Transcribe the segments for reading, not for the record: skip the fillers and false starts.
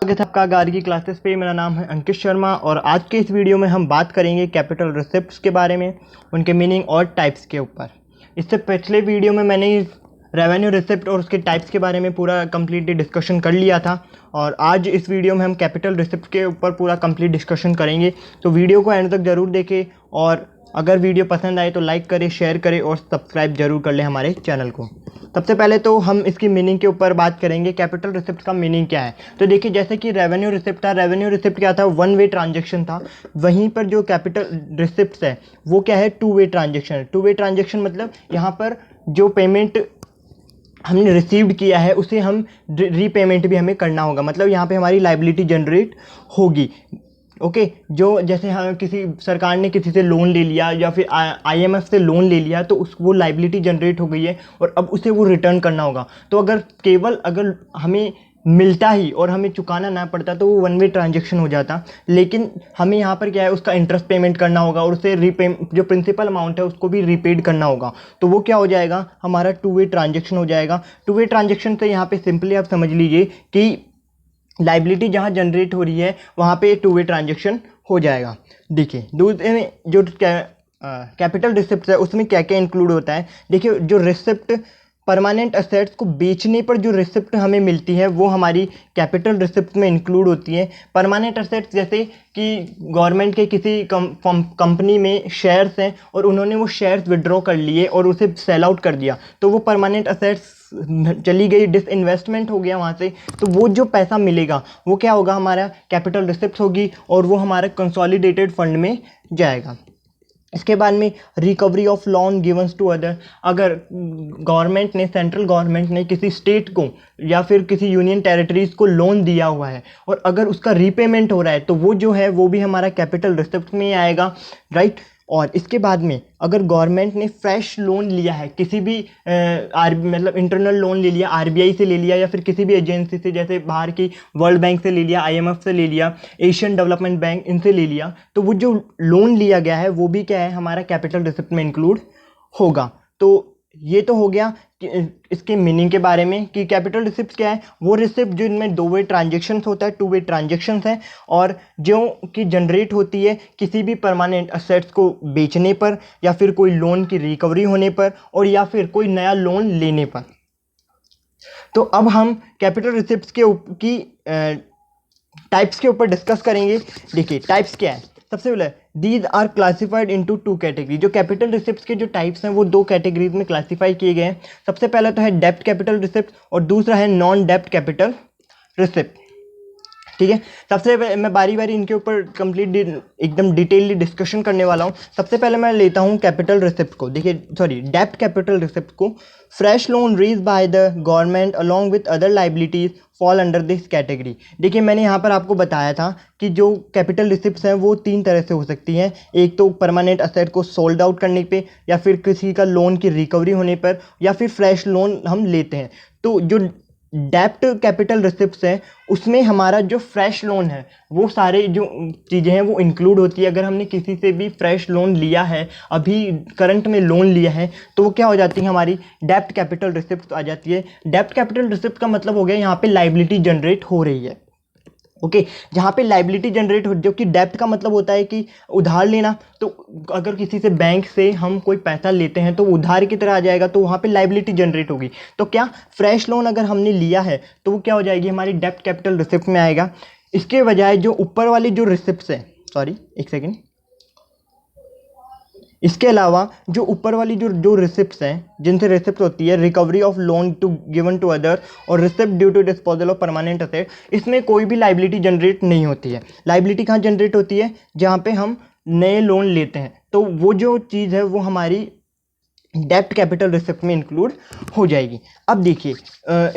स्वागत है आपका गार की क्लासेस पे। मेरा नाम है अंकित शर्मा और आज के इस वीडियो में हम बात करेंगे कैपिटल रिसिप्ट्स के बारे में, उनके मीनिंग और टाइप्स के ऊपर। इससे पिछले वीडियो में मैंने रेवेन्यू रिसिप्ट और उसके टाइप्स के बारे में पूरा कंप्लीटली डिस्कशन कर लिया था और आज इस वीडियो में हम कैपिटल रिसिप्ट के ऊपर पूरा कंप्लीट डिस्कशन करेंगे। तो वीडियो को एंड तक ज़रूर देखें और अगर वीडियो पसंद आए तो लाइक करें, शेयर करें और सब्सक्राइब जरूर कर लें हमारे चैनल को। सबसे पहले तो हम इसकी मीनिंग के ऊपर बात करेंगे, कैपिटल रिसिप्ट का मीनिंग क्या है। तो देखिए, जैसे कि रेवेन्यू रिसिप्ट था, रेवेन्यू रिसिप्ट क्या था, वन वे ट्रांजैक्शन था। वहीं पर जो कैपिटल रिसिप्ट है वो क्या है, टू वे ट्रांजैक्शन है। टू वे ट्रांजैक्शन मतलब यहाँ पर जो पेमेंट हमने रिसीव्ड किया है उसे हम रीपेमेंट भी हमें करना होगा, मतलब यहाँ पे हमारी लाइबिलिटी जनरेट होगी। ओके जो जैसे हाँ किसी सरकार ने किसी से लोन ले लिया या फिर आईएमएफ से लोन ले लिया तो वो लाइबिलिटी जनरेट हो गई है और अब उसे वो रिटर्न करना होगा। तो अगर हमें मिलता ही और हमें चुकाना ना पड़ता तो वो वन वे ट्रांजैक्शन हो जाता, लेकिन हमें यहाँ पर क्या है, उसका इंटरेस्ट पेमेंट करना होगा और उसे जो प्रिंसिपल अमाउंट है उसको भी रीपेड करना होगा। तो वो क्या हो जाएगा, हमारा टू वे ट्रांजैक्शन हो जाएगा। टू वे ट्रांजैक्शन से यहाँ पे सिंपली आप समझ लीजिए कि लाइबिलिटी जहाँ जनरेट हो रही है वहाँ पे टू वे ट्रांजैक्शन हो जाएगा। देखिए दूसरे में जो कैपिटल रिसिप्ट है उसमें क्या क्या इंक्लूड होता है। देखिए जो रिसिप्ट परमानेंट असेट्स को बेचने पर जो रिसिप्ट हमें मिलती है वो हमारी कैपिटल रिसिप्ट में इंक्लूड होती है। परमानेंट असेट्स जैसे कि गवर्नमेंट के किसी कंपनी में शेयर्स हैं और उन्होंने वो शेयर्स विड्रॉ कर लिए और उसे सेल आउट कर दिया, तो वो परमानेंट असेट्स चली गई, डिसइन्वेस्टमेंट हो गया वहाँ से। तो वो जो पैसा मिलेगा वो क्या होगा, हमारा कैपिटल रिसिप्ट होगी और वो हमारे कंसोलिडेटेड फंड में जाएगा। इसके बाद में recovery of loan givens to other, अगर गवर्नमेंट ने, सेंट्रल गवर्नमेंट ने किसी स्टेट को या फिर किसी यूनियन टेरिटरीज को लोन दिया हुआ है और अगर उसका रीपेमेंट हो रहा है तो वो जो है वो भी हमारा कैपिटल रिसिप्ट में आएगा, राइट। और इसके बाद में अगर गवर्नमेंट ने फ्रेश लोन लिया है, किसी भी मतलब इंटरनल लोन ले लिया, आरबीआई से ले लिया या फिर किसी भी एजेंसी से, जैसे बाहर की वर्ल्ड बैंक से ले लिया, आईएमएफ से ले लिया, एशियन डेवलपमेंट बैंक, इनसे ले लिया, तो वो जो लोन लिया गया है वो भी क्या है, हमारा कैपिटल रिसिप्ट में इंक्लूड होगा। तो ये तो हो गया इसके मीनिंग के बारे में कि कैपिटल रिसिप्ट क्या है। वो रिसिप्ट जो इनमें दो वे ट्रांजेक्शन्स होता है, टू वे ट्रांजेक्शन्स हैं और जो कि जनरेट होती है किसी भी परमानेंट असेट्स को बेचने पर या फिर कोई लोन की रिकवरी होने पर और या फिर कोई नया लोन लेने पर। तो अब हम कैपिटल रिसिप्ट्स की टाइप्स के ऊपर डिस्कस करेंगे। देखिए टाइप्स क्या है। सबसे पहले these are classified into two category. जो कैपिटल रिसिप्ट्स के जो टाइप्स हैं वो दो कैटेगरीज में क्लासीफाई किए गए हैं। सबसे पहला तो है डेब्ट कैपिटल रिसिप्ट और दूसरा है नॉन डेब्ट कैपिटल रिसिप्ट, ठीक है। सबसे पहले मैं बारी बारी इनके ऊपर कंप्लीट एकदम डिटेलली डिस्कशन करने वाला हूँ। सबसे पहले मैं लेता हूँ कैपिटल रिसिप्ट को, देखिए डेब्ट कैपिटल रिसिप्ट को। Fresh loan raise by the government along with other liabilities fall under this category. देखिए मैंने यहाँ पर आपको बताया था कि जो कैपिटल रिसिप्ट्स हैं वो तीन तरह से हो सकती हैं। एक तो परमानेंट असेट को सोल्ड आउट करने पे या फिर किसी का लोन की रिकवरी होने पर या फिर फ्रेश लोन हम लेते हैं। तो जो डेब्ट कैपिटल रिसिप्ट्स हैं उसमें हमारा जो फ्रेश लोन है वो सारे जो चीज़ें हैं वो इंक्लूड होती है। अगर हमने किसी से भी फ्रेश लोन लिया है, अभी करंट में लोन लिया है, तो वो क्या हो जाती है, हमारी डेब्ट कैपिटल रिसिप्ट आ जाती है। डेब्ट कैपिटल रिसिप्ट का मतलब हो गया यहाँ पे लाइबिलिटी जनरेट हो रही है, ओके जहाँ पे लाइबिलिटी जनरेट हो, जो कि डेब्ट का मतलब होता है कि उधार लेना। तो अगर किसी से बैंक से हम कोई पैसा लेते हैं तो उधार की तरह आ जाएगा, तो वहाँ पे लाइबिलिटी जनरेट होगी। तो क्या फ्रेश लोन अगर हमने लिया है तो वो क्या हो जाएगी, हमारी डेब्ट कैपिटल रिसिप्ट में आएगा। इसके बजाय जो ऊपर वाली जो रिसिप्ट्स है, सॉरी एक सेकेंड, इसके अलावा जो ऊपर वाली जो रिसिप्ट्स हैं जिनसे रिसिप्ट होती है, recovery of loan to given to other और receipt due to disposal of permanent asset, इसमें कोई भी लाइबिलिटी जनरेट नहीं होती है। लाइबिलिटी कहाँ जनरेट होती है, जहाँ पे हम नए लोन लेते हैं, तो वो जो चीज़ है वो हमारी डेब्ट कैपिटल रिसिप्ट में इंक्लूड हो जाएगी। अब देखिए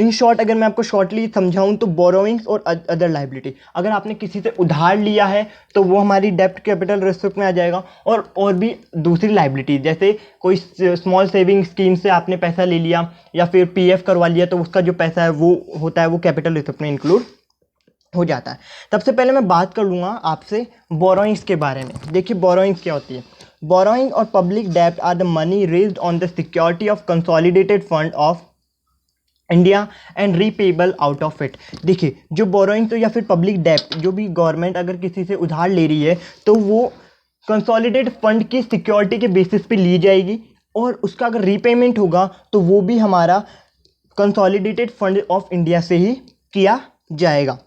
इन शॉर्ट अगर मैं आपको शॉर्टली समझाऊं तो बोरोइंग्स और अदर लाइबिलिटी, अगर आपने किसी से उधार लिया है तो वो हमारी डेब्ट कैपिटल रिसिप्ट में आ जाएगा। और भी दूसरी लाइबिलिटी, जैसे कोई स्मॉल सेविंग स्कीम से आपने पैसा ले लिया या फिर पीएफ करवा लिया, तो उसका जो पैसा है वो होता है वो कैपिटल रिसिप्ट में इंक्लूड हो जाता है। सबसे पहले मैं बात कर लूँगा आपसे बोरोइंग्स के बारे में। देखिए बोरोइंग्स क्या होती है। बोरोइंग और पब्लिक डेब्ट are the money raised on the security of consolidated fund of India and repayable out of it. देखिए, जो बोरोइंग तो या फिर पब्लिक डेब्ट, जो भी गवर्नमेंट अगर किसी से उधार ले रही है तो वो कंसोलिडेट फंड की सिक्योरिटी के बेसिस पे ली जाएगी, और उसका अगर रीपेमेंट होगा तो वो भी हमारा कंसोलिडेटेड फंड ऑफ इंडिया से ही किया जाएगा।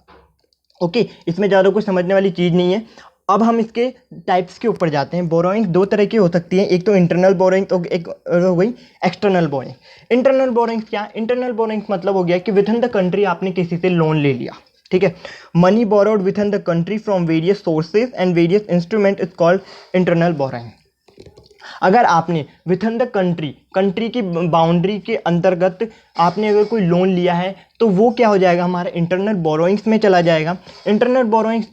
ओके, इसमें ज़्यादा कुछ समझने वाली चीज़ नहीं है। अब हम इसके टाइप्स के ऊपर जाते हैं। बोरोइंग दो तरह की हो सकती है, एक तो इंटरनल बोरोइंग, तो एक हो गई एक्सटर्नल बोरोइंग। इंटरनल बोरोइंग क्या? इंटरनल बोरोइंग मतलब हो गया कि विद इन द कंट्री आपने किसी से लोन ले लिया, ठीक है। Money borrowed with in the country from various sources and various instrument is called internal borrowing. अगर आपने विद इन द कंट्री की बाउंड्री के अंतर्गत आपने अगर कोई लोन लिया है तो वो क्या हो जाएगा, हमारा इंटरनल बोरोइंग्स में चला जाएगा। इंटरनल बोरोइंग्स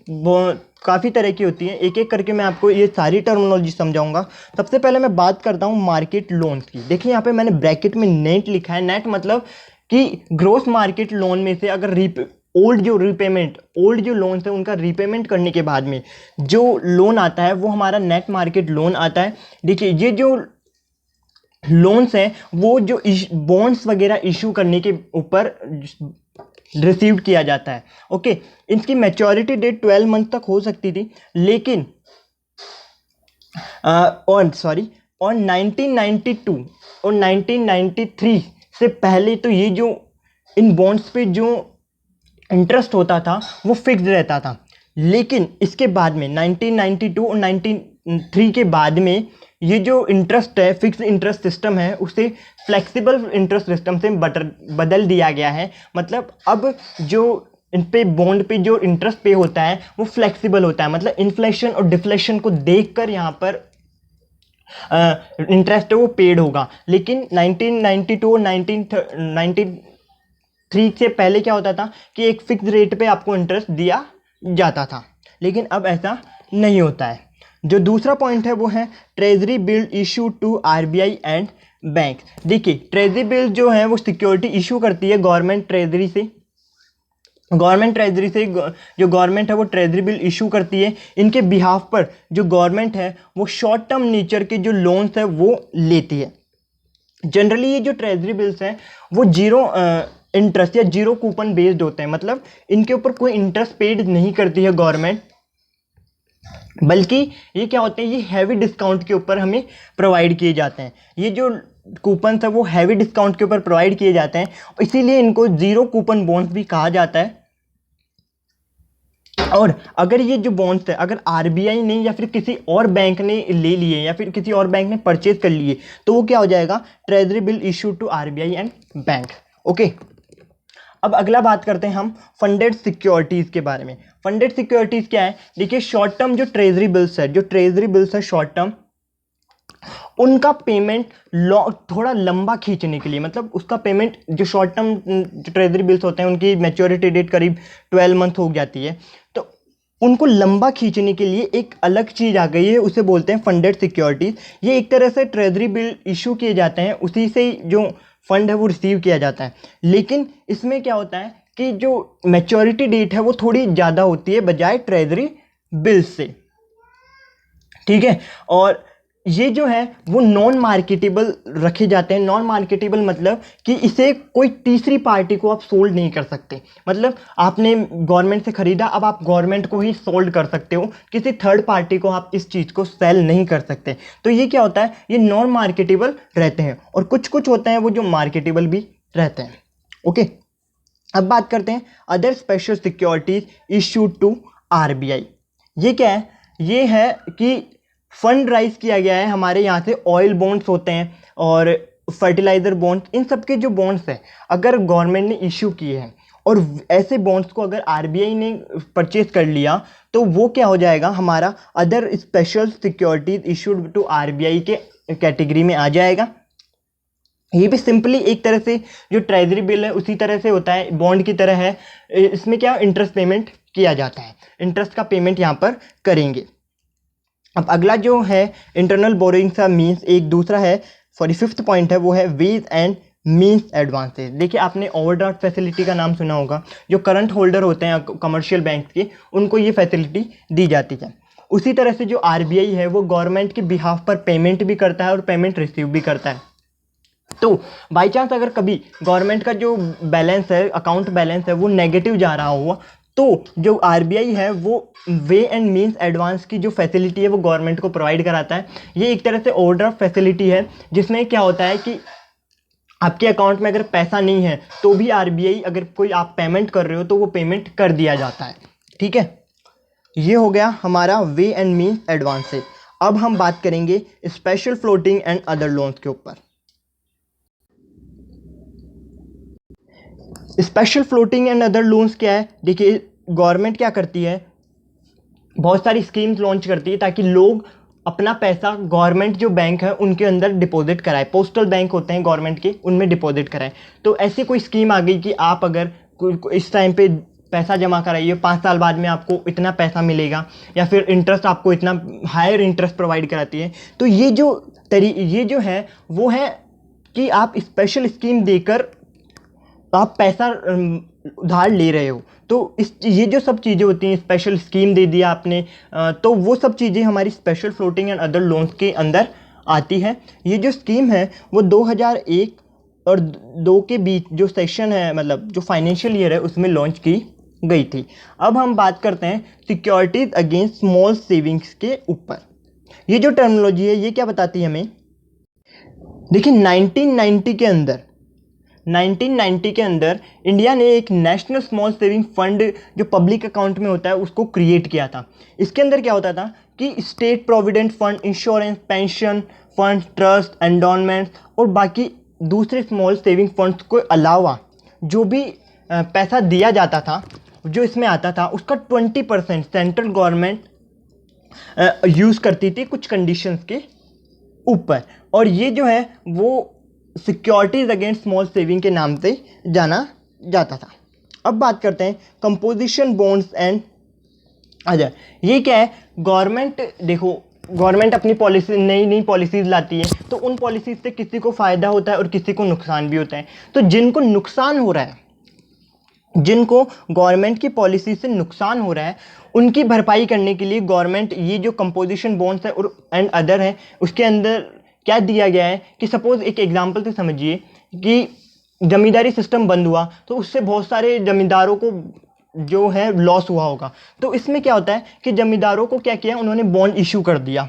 काफ़ी तरह की होती हैं, एक एक करके मैं आपको ये सारी टर्मिनोलॉजी समझाऊंगा। सबसे पहले मैं बात करता हूँ मार्केट लोन्स की। देखिए यहाँ पे मैंने ब्रैकेट में नेट लिखा है। नेट मतलब कि ग्रोस मार्केट लोन में से अगर ओल्ड जो लोन्स है उनका रीपेमेंट करने के बाद में जो लोन आता है वो हमारा नेट मार्केट लोन आता है। देखिए, ये जो लोन्स हैं वो जो बॉन्ड्स वगैरह इशू करने के ऊपर रिसीव किया जाता है। ओके, इनकी मैच्योरिटी डेट 12 मंथ तक हो सकती थी, लेकिन और 1992 और 1993 से पहले तो ये जो इन बॉन्ड्स पे जो इंटरेस्ट होता था वो फिक्स्ड रहता था। लेकिन इसके बाद में 1992 और 93 के बाद में ये जो इंटरेस्ट है, फिक्स्ड इंटरेस्ट सिस्टम है, उसे फ्लेक्सिबल इंटरेस्ट सिस्टम से बदल दिया गया है। मतलब अब जो इन पे बॉन्ड पे जो इंटरेस्ट पे होता है वो फ्लेक्सिबल होता है। मतलब इन्फ्लेशन और डिफ्लेशन को देखकर यहाँ पर इंटरेस्ट है वो पेड होगा। लेकिन 1992 और 1993 से पहले क्या होता था कि एक फिक्स रेट पे आपको इंटरेस्ट दिया जाता था, लेकिन अब ऐसा नहीं होता है। जो दूसरा पॉइंट है वो है treasury bill issue to RBI and bank. देखिए, ट्रेजरी बिल जो है वो सिक्योरिटी इशू करती है गवर्नमेंट ट्रेजरी से जो गवर्नमेंट है वो ट्रेजरी बिल इशू करती है। इनके बिहाफ पर जो गवर्नमेंट है वो शॉर्ट टर्म नेचर के जो लोन्स है वो लेती है। जनरली ये जो ट्रेजरी बिल्स हैं वो जीरो इंटरेस्ट या जीरो कूपन बेस्ड होते हैं। मतलब इनके ऊपर कोई इंटरेस्ट पेड नहीं करती है गवर्नमेंट, बल्कि ये क्या होते हैं, ये हैवी डिस्काउंट के ऊपर हमें प्रोवाइड किए जाते हैं। ये जो कूपन है वो हैवी डिस्काउंट के ऊपर प्रोवाइड किए जाते हैं, इसीलिए इनको जीरो कूपन बॉन्ड्स भी कहा जाता है। और अगर ये जो बॉन्ड्स है अगर आरबीआई ने या फिर किसी और बैंक ने ले लिए या फिर किसी और बैंक ने परचेज कर लिए तो वो क्या हो जाएगा, treasury bill issue to RBI and bank. Okay, अब अगला बात करते हैं हम फंडेड सिक्योरिटीज़ के बारे में। फंडेड सिक्योरिटीज़ क्या है? देखिए, शॉर्ट टर्म जो ट्रेजरी बिल्स है शॉर्ट टर्म, उनका पेमेंट थोड़ा लंबा खींचने के लिए, मतलब उसका पेमेंट जो शॉर्ट टर्म जो ट्रेजरी बिल्स होते हैं उनकी मैच्योरिटी डेट करीब 12 मंथ हो जाती है, तो उनको लंबा खींचने के लिए एक अलग चीज़ आ गई है, उसे बोलते हैं फंडेड सिक्योरिटीज़। ये एक तरह से ट्रेजरी बिल इशू किए जाते हैं, उसी से जो फंड है वो रिसीव किया जाता है। लेकिन इसमें क्या होता है कि जो मैच्योरिटी डेट है वो थोड़ी ज़्यादा होती है बजाय ट्रेजरी बिल्स से, ठीक है। और ये जो है वो नॉन मार्केटेबल रखे जाते हैं। नॉन मार्केटेबल मतलब कि इसे कोई तीसरी पार्टी को आप सोल्ड नहीं कर सकते। मतलब आपने गवर्नमेंट से खरीदा, अब आप गवर्नमेंट को ही सोल्ड कर सकते हो, किसी थर्ड पार्टी को आप इस चीज़ को सेल नहीं कर सकते। तो ये क्या होता है, ये नॉन मार्केटेबल रहते हैं, और कुछ कुछ होते हैं वो जो मार्केटेबल भी रहते हैं। ओके, अब बात करते हैं other special securities issued to RBI. ये क्या है? ये है कि फंड राइज किया गया है हमारे यहाँ से, ऑयल बॉन्ड्स होते हैं और फर्टिलाइजर बॉन्ड्स, इन सब के जो बॉन्ड्स हैं अगर गवर्नमेंट ने इशू किए हैं और ऐसे बॉन्ड्स को अगर आरबीआई ने परचेज कर लिया तो वो क्या हो जाएगा, हमारा other special securities issued to RBI के कैटेगरी में आ जाएगा। ये भी सिंपली एक तरह से जो ट्रेजरी बिल है उसी तरह से होता है, बॉन्ड की तरह है। इसमें क्या इंटरेस्ट पेमेंट किया जाता है, इंटरेस्ट का पेमेंट यहाँ पर करेंगे। अब अगला जो है इंटरनल बोरोइंग का मीन्स, एक दूसरा है 45th पॉइंट है वो है वेज एंड मीन्स एडवांसेस। देखिए, आपने ओवरड्राफ्ट फैसिलिटी का नाम सुना होगा, जो करंट होल्डर होते हैं कमर्शियल बैंक के उनको ये फैसिलिटी दी जाती है। उसी तरह से जो आरबीआई है वो गवर्नमेंट के बिहाफ पर पेमेंट भी करता है और पेमेंट रिसीव भी करता है। तो बाई चांस अगर कभी गवर्नमेंट का जो बैलेंस है, अकाउंट बैलेंस है, वो नेगेटिव जा रहा हुआ, तो जो आरबीआई है वो वे एंड मींस एडवांस की जो फैसिलिटी है वो गवर्नमेंट को प्रोवाइड कराता है। ये एक तरह से ओवरड्राफ्ट फैसिलिटी है, जिसमें क्या होता है कि आपके अकाउंट में अगर पैसा नहीं है तो भी आरबीआई अगर कोई आप पेमेंट कर रहे हो तो वो पेमेंट कर दिया जाता है। ठीक है, ये हो गया हमारा वे एंड मींस एडवांस से। अब हम बात करेंगे special floating and other loans के ऊपर। Special floating and other loans क्या है? देखिए, गवर्नमेंट क्या करती है, बहुत सारी स्कीम्स लॉन्च करती है ताकि लोग अपना पैसा गवर्नमेंट जो बैंक है उनके अंदर डिपॉजिट कराए। पोस्टल बैंक होते हैं गवर्नमेंट के, उनमें डिपॉजिट कराए। तो ऐसी कोई स्कीम आ गई कि आप अगर इस टाइम पे पैसा जमा कराइए, 5 साल बाद में आपको इतना पैसा मिलेगा, या फिर इंटरेस्ट आपको इतना हायर इंटरेस्ट प्रोवाइड कराती है। तो ये जो है वो है कि आप स्पेशल स्कीम देकर आप पैसा उधार ले रहे हो। तो ये जो सब चीज़ें होती हैं, स्पेशल स्कीम दे दिया आपने, तो वो सब चीज़ें हमारी special floating and other loans के अंदर आती है। ये जो स्कीम है वो 2001 और 2 के बीच जो सेशन है, मतलब जो फाइनेंशियल ईयर है, उसमें लॉन्च की गई थी। अब हम बात करते हैं सिक्योरिटीज अगेंस्ट स्मॉल सेविंग्स के ऊपर। ये जो टर्मिनोलॉजी है ये क्या बताती है हमें? देखिए, 1990 के अंदर इंडिया ने एक नेशनल स्मॉल सेविंग फंड जो पब्लिक अकाउंट में होता है उसको क्रिएट किया था। इसके अंदर क्या होता था कि state provident fund, insurance, pension fund, trust, endowment और बाकी दूसरे स्मॉल सेविंग फंड्स को अलावा जो भी पैसा दिया जाता था, जो इसमें आता था, उसका 20% सेंट्रल गवर्नमेंट यूज़ करती थी कुछ कंडीशंस के ऊपर। और ये जो है वो सिक्योरिटीज अगेंस्ट स्मॉल सेविंग के नाम से जाना जाता था। अब बात करते हैं कंपोजिशन बॉन्ड्स एंड अदर। ये क्या है? गवर्नमेंट, देखो, गवर्नमेंट अपनी पॉलिसी, नई पॉलिसीज लाती है, तो उन पॉलिसीज से किसी को फ़ायदा होता है और किसी को नुकसान भी होता है। तो जिनको नुकसान हो रहा है, जिनको गवर्नमेंट की पॉलिसी से नुकसान हो रहा है, उनकी भरपाई करने के लिए गवर्नमेंट ये जो कंपोजिशन बॉन्ड्स है और एंड अदर है, उसके अंदर क्या दिया गया है कि सपोज एक एग्जांपल से समझिए कि जमींदारी सिस्टम बंद हुआ तो उससे बहुत सारे जमींदारों को जो है लॉस हुआ होगा। तो इसमें क्या होता है कि जमींदारों को क्या किया, उन्होंने बॉन्ड इशू कर दिया।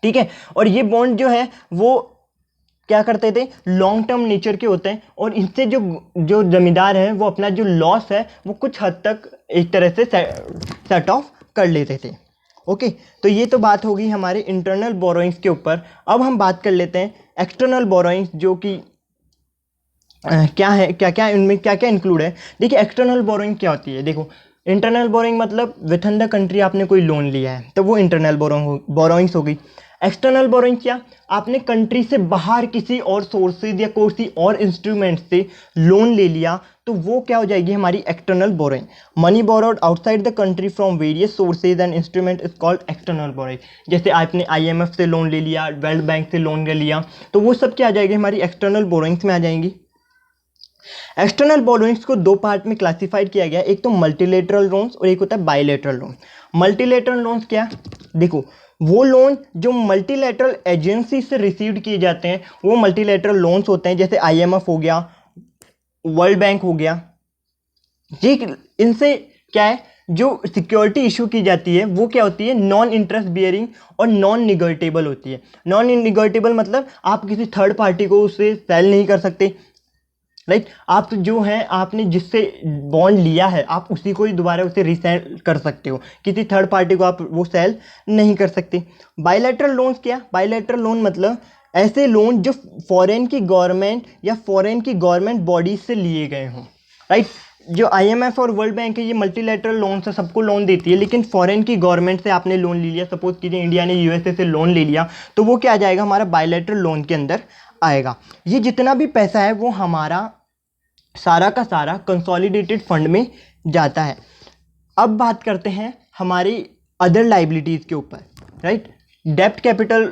ठीक है, और ये बॉन्ड जो है वो क्या करते थे, लॉन्ग टर्म नेचर के होते हैं, और इनसे जो जमींदार है वो अपना जो लॉस है वो कुछ हद तक एक तरह से सेट ऑफ कर लेते थे। ओके, तो ये तो बात होगी हमारे इंटरनल बोरोइंग्स के ऊपर। अब हम बात कर लेते हैं एक्सटर्नल बोरोइंग्स, जो कि क्या है, क्या इनमें क्या इंक्लूड है। देखिए, एक्सटर्नल बोरोइंग क्या होती है? देखो, इंटरनल बोरोइंग मतलब विद इन द कंट्री आपने कोई लोन लिया है तो वो इंटरनल बोरोइंग्स हो गई। एक्सटर्नल बोरोइंग क्या, आपने कंट्री से बाहर किसी और सोर्सेज या किसी और इंस्ट्रूमेंट से लोन ले लिया तो वो क्या हो जाएगी, हमारी external borrowing. Money borrowed outside the country from various sources and instrument is called external borrowing. जैसे आपने IMF से लोन ले लिया, वर्ल्ड बैंक से लोन ले लिया, तो वो सब क्या आ जाएगी, हमारी एक्सटर्नल बोरोइंग्स में आ जाएंगी। एक्सटर्नल बोरोइंग्स को 2 पार्ट में क्लासिफाइड किया गया, एक तो मल्टीलेटरल लोन्स और एक होता है बायलेटरल लोन। मल्टीलेटरल लोन्स क्या, देखो, वो लोन जो मल्टीलेटरल एजेंसी से रिसीव्ड किए जाते हैं वो मल्टीलेटरल लोन्स होते हैं। जैसे IMF हो गया, वर्ल्ड बैंक हो गया। ये इनसे क्या है, जो सिक्योरिटी इशू की जाती है वो क्या होती है, नॉन इंटरेस्ट बियरिंग और नॉन निगोटिएबल होती है। नॉन निगोटिएबल मतलब आप किसी थर्ड पार्टी को उसे सेल नहीं कर सकते, राइट। आप जो है, आपने जिससे बॉन्ड लिया है आप उसी को ही दोबारा उसे रीसेल कर सकते हो, किसी थर्ड पार्टी को आप वो सेल नहीं कर सकते। बायलैटरल लोन्स क्या, बायलैटरल लोन मतलब ऐसे लोन जो फॉरेन की गवर्नमेंट या फॉरेन की गवर्नमेंट बॉडी से लिए गए हों, राइट। जो IMF और वर्ल्ड बैंक है ये मल्टीलैटरल लोन से सबको लोन देती है, लेकिन फॉरेन की गवर्नमेंट से आपने लोन ले लिया, सपोज कीजिए इंडिया ने USA से लोन ले लिया, तो वो क्या आ जाएगा, हमारा बायलैटरल लोन के अंदर आएगा। ये जितना भी पैसा है वो हमारा सारा का सारा कंसोलिडेटेड फंड में जाता है। अब बात करते हैं हमारी अदर लाइबिलिटीज़ के ऊपर, राइट। डेब्ट कैपिटल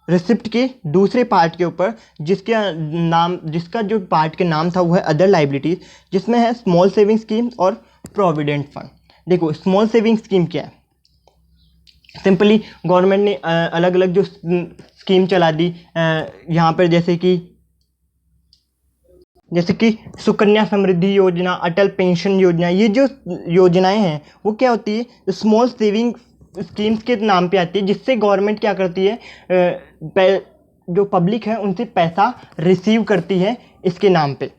रिसिप्ट के दूसरे पार्ट के ऊपर, जिसका जो पार्ट के नाम था वो है अदर लाइबिलिटीज़, जिसमें है स्मॉल सेविंग स्कीम और प्रोविडेंट फंड। देखो, स्मॉल सेविंग स्कीम क्या है, सिंपली गवर्नमेंट ने अलग अलग जो स्कीम चला दी यहाँ पर, जैसे कि सुकन्या समृद्धि योजना, अटल पेंशन योजना। ये जो योजनाएं हैं वो क्या होती है, स्मॉल सेविंग स्कीम्स के नाम पे आती है, जिससे गवर्नमेंट क्या करती है, जो पब्लिक है उनसे पैसा रिसीव करती है इसके नाम पे।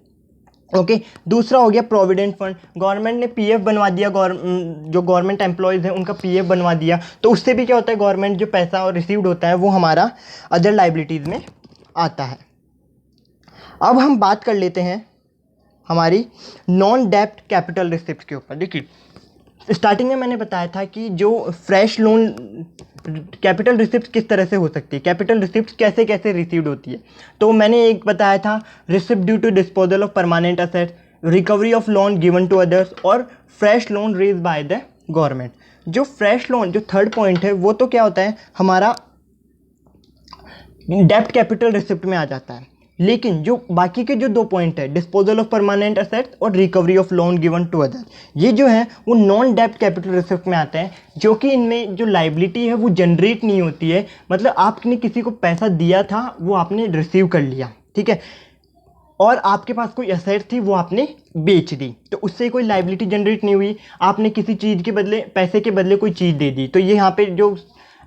ओके, दूसरा हो गया प्रोविडेंट फंड। गवर्नमेंट ने पीएफ बनवा दिया, जो गवर्नमेंट एम्प्लॉयज़ हैं उनका पीएफ बनवा दिया, तो उससे भी क्या होता है, गवर्नमेंट जो पैसा और रिसीव्ड होता है वो हमारा अदर लाइबिलिटीज़ में आता है। अब हम बात कर लेते हैं हमारी नॉन डेब्ट कैपिटल रिसिप्ट के ऊपर। देखिए, स्टार्टिंग में मैंने बताया था कि जो फ्रेश लोन कैपिटल रिसिप्ट किस तरह से हो सकती है, कैपिटल रिसिप्ट कैसे कैसे रिसीव्ड होती है। तो मैंने एक बताया था, receipt due to disposal of permanent assets, recovery of loan given to others और fresh loan raise by the government. जो फ्रेश लोन, जो थर्ड पॉइंट है, वो तो क्या होता है, हमारा डेब्ट कैपिटल रिसिप्ट में आ जाता है। लेकिन जो बाकी के जो 2 पॉइंट है, डिस्पोजल ऑफ परमानेंट असेट्स और recovery of loan given to other, ये जो है वो नॉन डेब्ट कैपिटल रिसिप्ट में आते हैं, जो कि इनमें जो लाइबिलिटी है वो जनरेट नहीं होती है। मतलब आपने किसी को पैसा दिया था, वो आपने रिसीव कर लिया, ठीक है, और आपके पास कोई एसेट थी वो आपने बेच दी, तो उससे कोई लाइबिलिटी जनरेट नहीं हुई। आपने किसी चीज़ के बदले, पैसे के बदले कोई चीज़ दे दी, तो ये यहाँ पे जो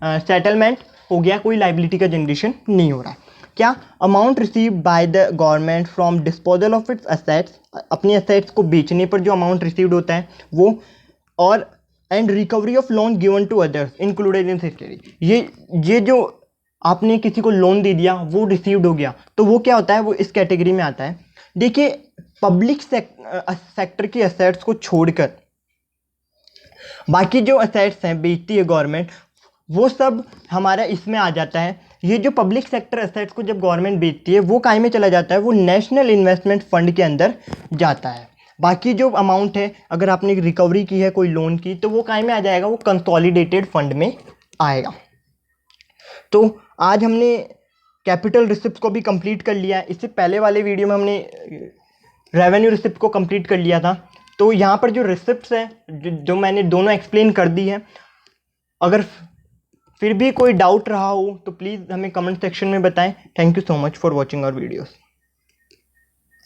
सेटलमेंट हो गया, कोई लाइबिलिटी का जनरेशन नहीं हो रहा है। क्या, amount receive by the government from disposal of its assets, अपनी असेट्स को बेचने पर जो अमाउंट रिसीव्ड होता है वो, और and recovery of loan given to others included in security. ये जो आपने किसी को लोन दे दिया वो रिसीव्ड हो गया, तो वो क्या होता है, वो इस कैटेगरी में आता है। देखिए, पब्लिक सेक्टर की असेट्स को छोड़कर बाकी जो असेट्स हैं बेचती है गवर्नमेंट, वो सब हमारा इसमें आ जाता है। ये जो पब्लिक सेक्टर एसेट्स को जब गवर्नमेंट बेचती है वो काय में चला जाता है, वो नेशनल इन्वेस्टमेंट फंड के अंदर जाता है। बाकी जो अमाउंट है, अगर आपने रिकवरी की है कोई लोन की, तो वो काय में आ जाएगा, वो कंसोलिडेटेड फंड में आएगा। तो आज हमने कैपिटल रिसिप्ट को भी कंप्लीट कर लिया है। इससे पहले वाले वीडियो में हमने रेवेन्यू रिसिप्ट को कंप्लीट कर लिया था। तो यहाँ पर जो रिसिप्ट्स हैं जो मैंने दोनों एक्सप्लेन कर दी है, अगर फिर भी कोई डाउट रहा हो तो प्लीज़ हमें कमेंट सेक्शन में बताएं। Thank you so much for watching our videos.